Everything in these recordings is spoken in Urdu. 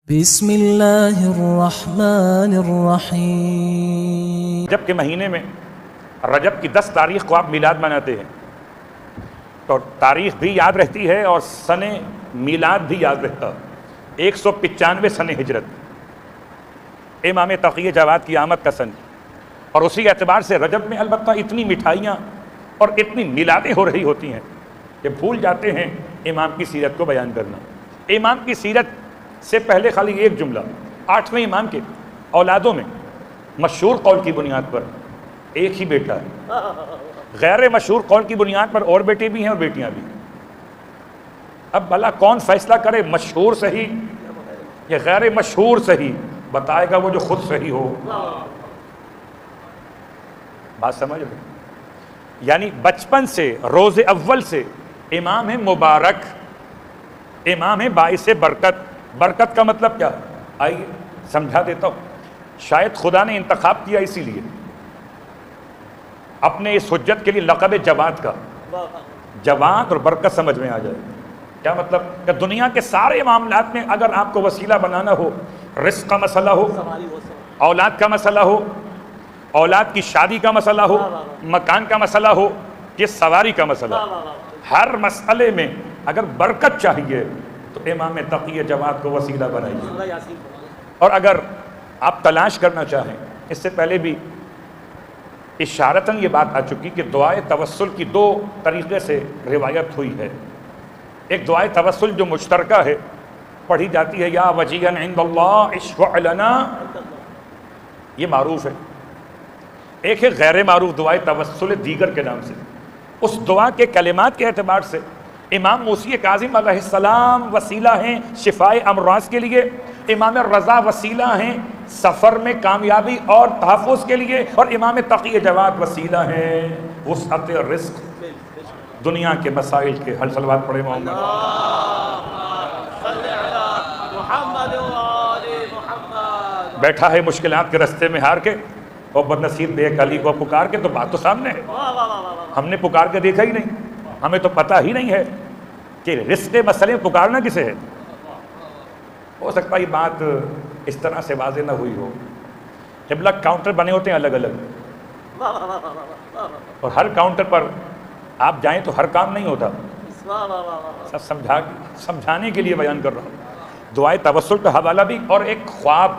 بسم اللہ الرحمن الرحیم۔ رجب کے مہینے میں رجب کی 10 تاریخ کو آپ میلاد مناتے ہیں تو تاریخ بھی یاد رہتی ہے اور سن میلاد بھی یاد رہتا ہے۔ 195 سن ہجرت امام تقی جواد کی آمد کا سن، اور اسی اعتبار سے رجب میں البتہ اتنی مٹھائیاں اور اتنی میلادیں ہو رہی ہوتی ہیں کہ بھول جاتے ہیں امام کی سیرت کو بیان کرنا۔ امام کی سیرت سے پہلے خالی ایک جملہ، 8ویں امام کے اولادوں میں مشہور قول کی بنیاد پر ایک ہی بیٹا ہے، غیر مشہور قول کی بنیاد پر اور بیٹے بھی ہیں اور بیٹیاں بھی ہیں۔ اب بھلا کون فیصلہ کرے، مشہور صحیح یا غیر مشہور صحیح؟ بتائے گا وہ جو خود صحیح ہو۔ بات سمجھ رہے؟ یعنی بچپن سے، روز اول سے امام ہے مبارک، امام ہے باعث برکت۔ برکت کا مطلب کیا؟ آئیے سمجھا دیتا ہوں۔ شاید خدا نے انتخاب کیا اسی لیے اپنے اس حجت کے لیے لقب جواد کا، جواد اور برکت سمجھ میں آ جائے۔ کیا مطلب؟ کہ دنیا کے سارے معاملات میں اگر آپ کو وسیلہ بنانا ہو، رزق کا مسئلہ ہو، اولاد کا مسئلہ ہو، اولاد کی شادی کا مسئلہ ہو، مکان کا مسئلہ ہو، یہ سواری کا مسئلہ، ہر مسئلے میں اگر برکت چاہیے تو امام تقی جواد کو وسیلہ بنائیے۔ اور اگر آپ تلاش کرنا چاہیں، اس سے پہلے بھی اشارتاً یہ بات آ چکی کہ دعائے توسل کی 2 طریقے سے روایت ہوئی ہے۔ ایک دعائے توسل جو مشترکہ ہے، پڑھی جاتی ہے یا وجیہا عند اللہ اشفع لنا، یہ معروف ہے۔ ایک ہے غیر معروف دعائے توسل دیگر کے نام سے۔ اس دعا کے کلمات کے اعتبار سے امام موسی کاظم علیہ السلام وسیلہ ہیں شفائے امراض کے لیے، امام رضا وسیلہ ہیں سفر میں کامیابی اور تحفظ کے لیے، اور امام تقی جواد وسیلہ ہیں وسعت رزق، دنیا کے مسائل کے حل۔ صلوات پڑھے محمد۔ بیٹھا ہے مشکلات کے رستے میں ہار کے، اور بدنصیب بے علی کو پکار کے، تو بات تو سامنے ہے۔ ہم نے پکار کے دیکھا ہی نہیں، ہمیں تو پتہ ہی نہیں ہے کہ رزق کے مسئلے میں پکارنا کسے ہے۔ ہو سکتا ہے یہ بات اس طرح سے واضح نہ ہوئی ہو۔ قبلہ کاؤنٹر بنے ہوتے ہیں الگ الگ، اور ہر کاؤنٹر پر آپ جائیں تو ہر کام نہیں ہوتا، سب سمجھانے کے لیے بیان کر رہا ہوں۔ دعائے توسل کا حوالہ بھی، اور ایک خواب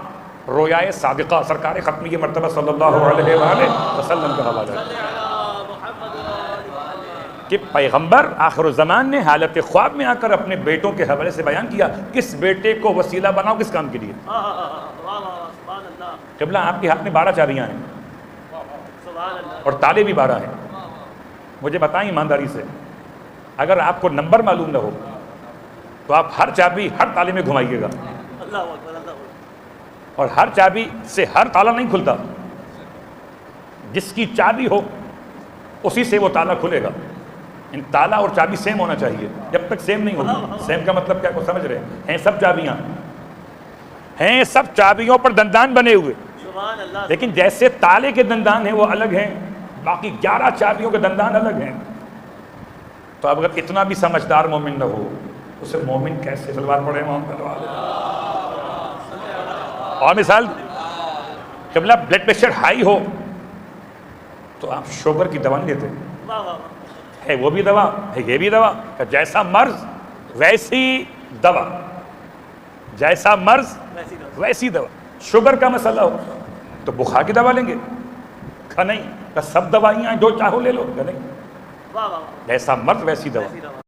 رویائے صادقہ سرکار ختمیہ مرتبہ صلی اللہ علیہ وآلہ وسلم کا حوالہ ہے کہ پیغمبر آخر الزمان نے حالت خواب میں آ کر اپنے بیٹوں کے حوالے سے بیان کیا، کس بیٹے کو وسیلہ بناؤ کس کام کے لیے۔ قبلہ آپ کے ہاتھ میں 12 چابیاں ہیں اور تالے بھی 12 ہیں۔ مجھے بتائیں ایمانداری سے، اگر آپ کو نمبر معلوم نہ ہو تو آپ ہر چابی ہر تالے میں گھمائیے گا، اور ہر چابی سے ہر تالا نہیں کھلتا، جس کی چابی ہو اسی سے وہ تالا کھلے گا۔ ان تالا اور چابی سیم ہونا چاہیے، جب تک سیم نہیں ہوگی۔ سیم کا مطلب کیا کو سمجھ رہے ہیں؟ سب چابیاں ہیں، سب چابیوں پر دندان بنے ہوئے، لیکن جیسے تالے کے دندان ہیں وہ الگ ہیں، باقی 11 چابیوں کے دندان الگ ہیں۔ تو اب اگر اتنا بھی سمجھدار مومن نہ ہو، اسے مومن کیسے؟ صلوات پڑھے محمد۔ اور مثال، قبلہ بلڈ پریشر ہائی ہو تو آپ شوگر کی دوا نہیں لیتے، ہے وہ بھی دوا ہے یہ بھی دوا، جیسا مرض ویسی دوا، جیسا مرض ویسی دوا۔ شوگر کا مسئلہ ہو تو بخار کی دوا لیں گے؟ نہیں، سب دوائیاں جو چاہو لے لو، نہیں، جیسا مرض ویسی دوا۔